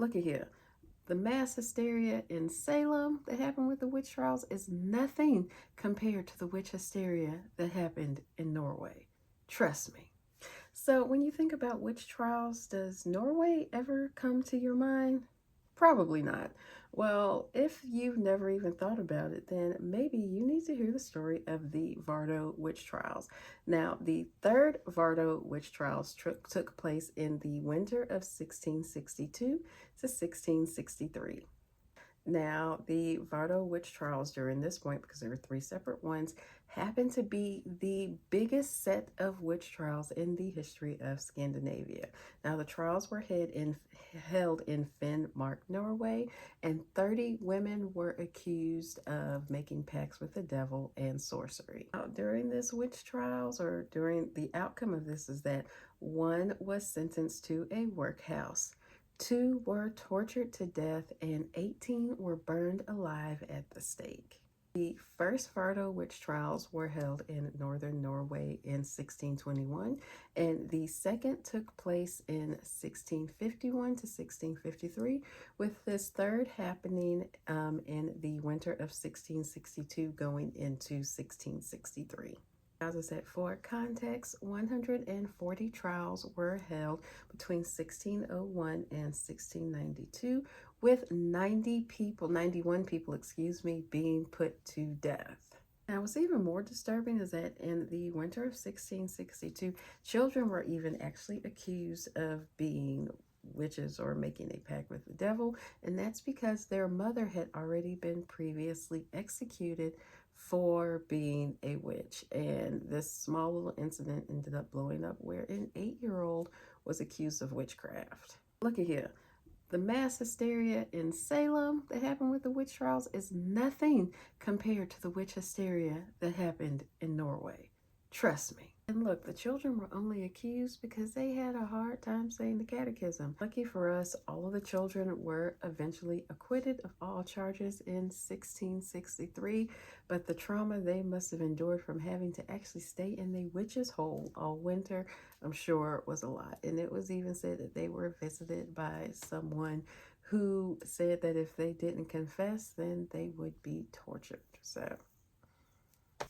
Look at here. The mass hysteria in Salem that happened with the witch trials is nothing compared to the witch hysteria that happened in Norway. Trust me. So when you think about witch trials, does Norway ever come to your mind? Probably not. Well, if you've never even thought about it, then maybe you need to hear the story of the Vardø witch trials. Now, the third Vardø witch trials took place in the winter of 1662 to 1663. Now, the Vardø witch trials during this point, because there were three separate ones, happened to be the biggest set of witch trials in the history of Scandinavia. Now, the trials were held in Finnmark, Norway, and 30 women were accused of making pacts with the devil and sorcery. Now, during this witch trials, or during the outcome of this, is that one was sentenced to a workhouse. 2 were tortured to death, and 18 were burned alive at the stake. The first Vardø witch trials were held in northern Norway in 1621, and the second took place in 1651 to 1653, with this third happening in the winter of 1662 going into 1663. As I said, for context, 140 trials were held between 1601 and 1692, with 91 people, being put to death. Now, what's even more disturbing is that in the winter of 1662, children were even actually accused of being witches or making a pact with the devil, and that's because their mother had already been previously executed for being a witch. And this small little incident ended up blowing up where an 8-year-old was accused of witchcraft. Look at here. The mass hysteria in Salem that happened with the witch trials is nothing compared to the witch hysteria that happened in Norway. Trust me. And look, the children were only accused because they had a hard time saying the catechism. Lucky for us, all of the children were eventually acquitted of all charges in 1663, but the trauma they must have endured from having to actually stay in the witch's hole all winter, I'm sure, was a lot. And it was even said that they were visited by someone who said that if they didn't confess, then they would be tortured. So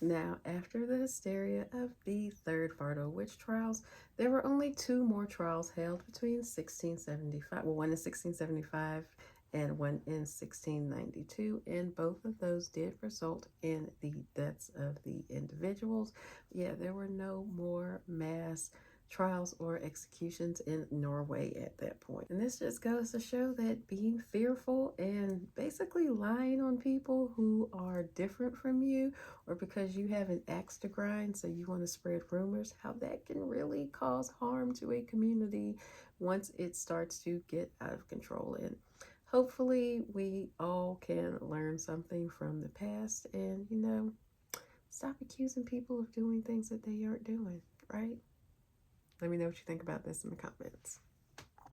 now, after the hysteria of the third Vardø witch trials, there were only 2 more trials held between 1675, well, one in 1675 and one in 1692, and both of those did result in the deaths of the individuals. Yeah, there were no more mass trials or executions in Norway at that point. And this just goes to show that being fearful and basically lying on people who are different from you, or because you have an axe to grind, so you want to spread rumors, how that can really cause harm to a community once it starts to get out of control. And hopefully we all can learn something from the past and, stop accusing people of doing things that they aren't doing, right? Let me know what you think about this in the comments.